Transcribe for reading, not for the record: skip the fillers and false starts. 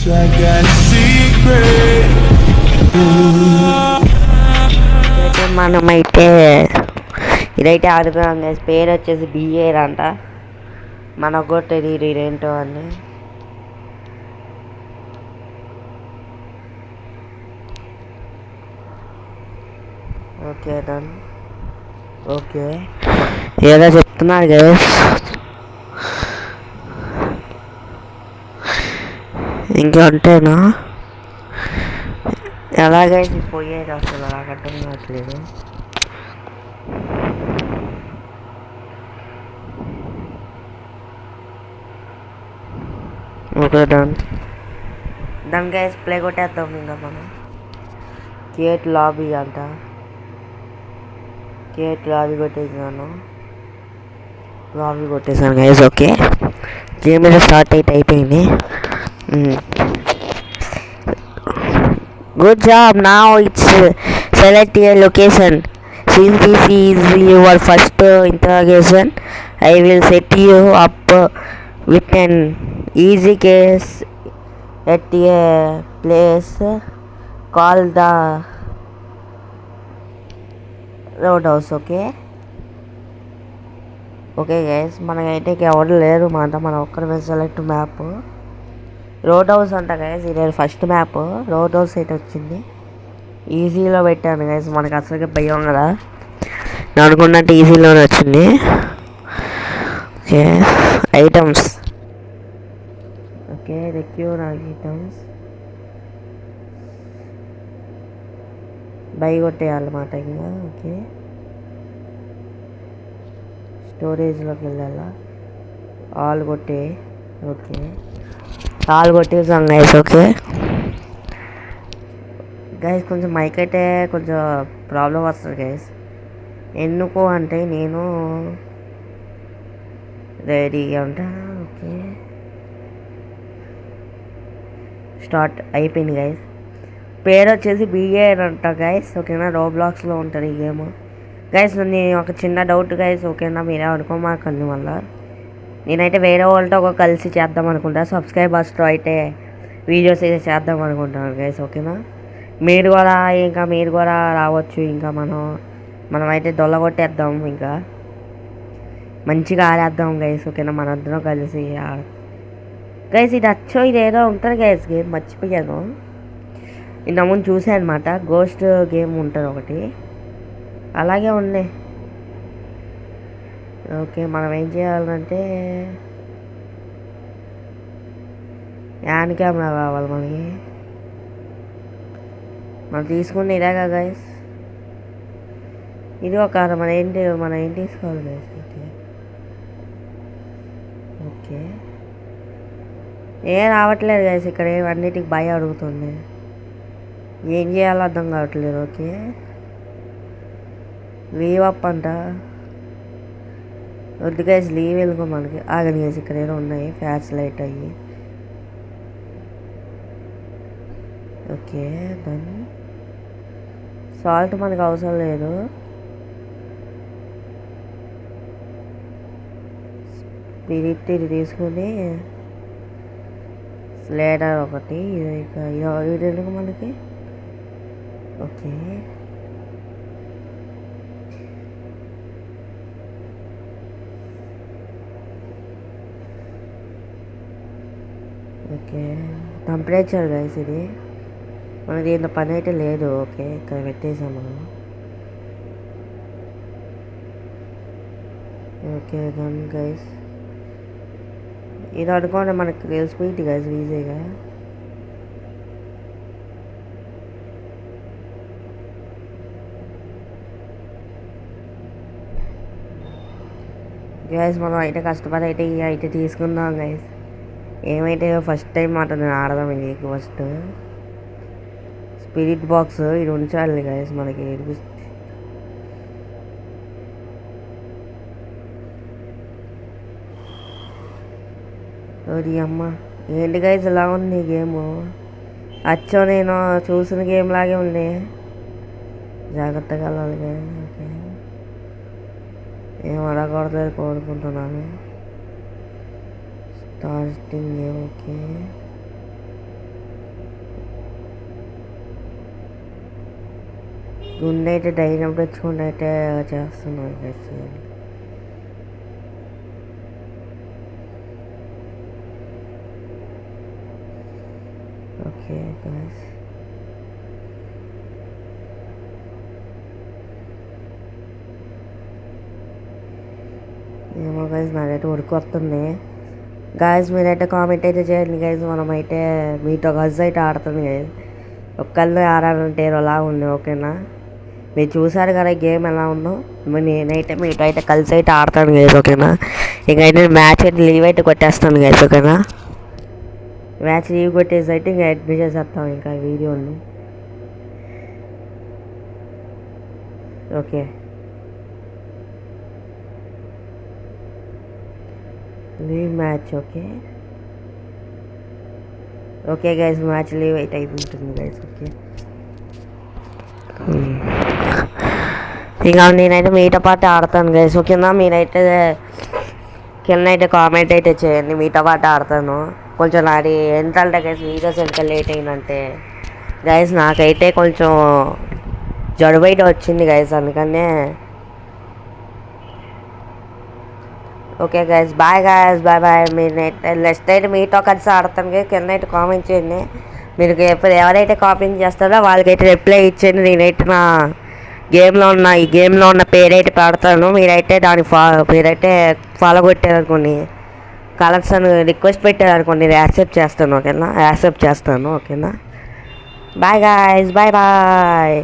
I got a secret. అయితే మనమైతే ఇదైతే ఆడుతున్నాం గైస్. పేరు వచ్చేసి బిఏర్ అంట. మనకు కూడా తెలియదు ఇదేంటో అని. Okay done. ఓకే ఏదో చెప్తున్నారు గైస్. ఇంకా అంటేనా ఎలాగైతే పోయేది అసలు నాకు అర్థం కావట్లేదు. Okay done done guys. Play కొట్టేద్దాం ఇంకా మనం. క్రియేట్ లాబీ అంట. క్రియేట్ లాబీ కొట్టేసాను గైస్. ఓకే గేమ్ మీద స్టార్ట్ అయితే అయిపోయింది. Good job. Now it's select your location. Since this is your first interrogation, I will set you up with an easy case at a place called the Roadhouse. Okay. Okay guys, మనకైతే ఎవరు లేరు మాట. మనం ఒక్కరి select map road house అంట guys. ఇది first map road house అయితే వచ్చింది. ఈజీలో పెట్టాను గైస్. మనకు అసలుగా భయం కదా. నేను అనుకున్నట్టు ఈజీలోనే వచ్చింది. Okay items. Okay require items buy కొట్టేయాలన్నమాట ఇంకా. ఓకే స్టోరేజ్లోకి వెళ్ళాలా. ఆల్ కొట్టే. ఓకే ఆల్ కొట్టేసాం గైస్. ఓకే గైస్ కొంచెం మైక్ అయితే కొంచెం ప్రాబ్లం వస్తుంది గైస్. ఎందుకు అంటే నేను రెడీగా ఉంటా. ఓకే స్టార్ట్ అయిపోయింది గైస్. పేరు వచ్చేసి బిఏఆర్ అంట గైస్. ఓకేనా రోబ్లాక్స్లో ఉంటుంది ఈ గేమ్ గైస్. నేను ఒక చిన్న డౌట్ గైస్. ఓకేనా మీరే అనుకోమాకండి. మళ్ళీ నేనైతే వేరే వాళ్ళతో ఒక కలిసి చేద్దాం అనుకుంటా. సబ్స్క్రైబర్స్తో అయితే వీడియోస్ అయితే చేద్దాం అనుకుంటాను గైస్. ఓకేనా మీరు కూడా రావచ్చు. ఇంకా మనమైతే దొల్లగొట్టేద్దాం. ఇంకా మంచిగా ఆడేద్దాం గైస్. ఓకేనా మనందరం కలిసి గైస్. ఇది ఏదో ఉంటుంది గైస్. గేమ్ మర్చిపోయాను. ఇంతకుముందు చూసాను అనమాట. గోస్ట్ గేమ్ ఉంటుంది ఒకటి అలాగే ఉన్నాయి. ఓకే మనం ఏం చేయాలంటే హ్యాండ్ కెమెరా కావాలి మనకి. మనం తీసుకుని ఇదేగా గైస్. ఇది ఒక మనం ఏం తీసుకోవాలి గైస్. ఓకే ఓకే ఏం రావట్లేదు గైస్. ఇక్కడ అన్నిటికి భయం అడుగుతుంది. ఏం చేయాలో అర్థం కావట్లేదు. ఓకే లీవ్ అప్ అంట. వద్దు గైస్ లీవ్ వెళ్ళుకో మనకి. ఆగని గైస్ ఇక్కడ ఏదో ఉన్నాయి ఫ్లాష్ లైట్ అయ్యి. ఓకే దాన్ని సాల్ట్ మనకు అవసరం లేదు. స్పిరిట్ ఇది తీసుకుని స్లేడర్ ఒకటి. ఇది ఎందుకు మనకి. Okay okay temperature guys. ఇది మనకి దీంట్లో పని అయితే లేదు. ఓకే ఇక్కడ పెట్టేసాం మనం. Okay done guys. ఇది అనుకోండి మనకి తెలిసిపోయింది గైస్ ఈజీగా. గైస్ మనం అయితే కష్టపడి అయితే తీసుకుందాం గైస్. ఏమైతే ఫస్ట్ టైం మాట నేను ఆడదాం. ఇది ఫస్ట్ స్పిరిట్ బాక్స్ ఇది ఉంచాలి గైస్ మనకి. ఓరి అమ్మ ఏంటి గైస్ ఇలా ఉంది గేమ్. అచ్చో నేను చూసిన గేమ్ లాగే ఉంది. జాగ్రత్తగా వెళ్ళాలి గైస్. ఓకే ఏం అడగకూడదు కోరుకుంటున్నాను. スターティング ఓకే గుండె అయితే ధైర్యం తెచ్చుకుంటే అయితే చేస్తున్నాను గైస్. ఓకే గైస్, ఏమో గైస్ నాకైతే ఉడికి వస్తుంది. గాయస్ మీరైతే కామెంట్ అయితే చేయండి గైస్. మనమైతే మీతో గజ్ అయితే ఆడుతుంది గైస్. ఒక్కళ్ళే ఆడాలంటే ఎలా ఉంది, ఓకేనా? మీరు చూసారు కదా గేమ్ ఎలా ఉందో. మరి నేనైతే మీతో అయితే కలిసి అయితే ఆడతాను గైస్, ఓకేనా? ఇంకైతే మ్యాచ్ అయితే లీవ్ అయితే కొట్టేస్తాను గైస్, ఓకేనా? మ్యాచ్ లీవ్ కొట్టేసి అయితే ఇంకా అడ్మిట్ చేసేస్తాం ఇంకా వీడియోని. Okay, leave match. Okay okay guys, match leave అయితే అయిపోతుంది గైస్. ఓకే, ఇంకా నేనైతే మీతో పాటు ఆడతాను గైస్, ఓకేనా? మీరైతే కింద అయితే కామెంట్ అయితే చేయండి, మీతో పాటు ఆడతాను. కొంచెం నాది ఎంతంటే గైస్ వీడియోస్ ఎంత లేట్ అయిందంటే గైస్ నాకైతే కొంచెం జడుబు అయితే వచ్చింది గైస్, అందుకనే. Okay guys, bye guys, bye bye. మీరు నెక్స్ట్ అయితే మీతో కలిసి ఆడతాను గైస్. కింద అయితే కామెంట్ చేయండి. మీరు ఎవరైతే కామెంట్ చేస్తారో వాళ్ళకైతే రిప్లై ఇచ్చేయండి. నేనైతే నా ఈ గేమ్లో ఉన్న పేరైతే పెడతాను. మీరైతే మీరైతే ఫాలో కొట్టారనుకోండి, కలర్స్ అని రిక్వెస్ట్ పెట్టారనుకోండి, నేను యాక్సెప్ట్ చేస్తాను, ఓకేనా? యాక్సెప్ట్ చేస్తాను, ఓకేనా? Bye guys, bye bye.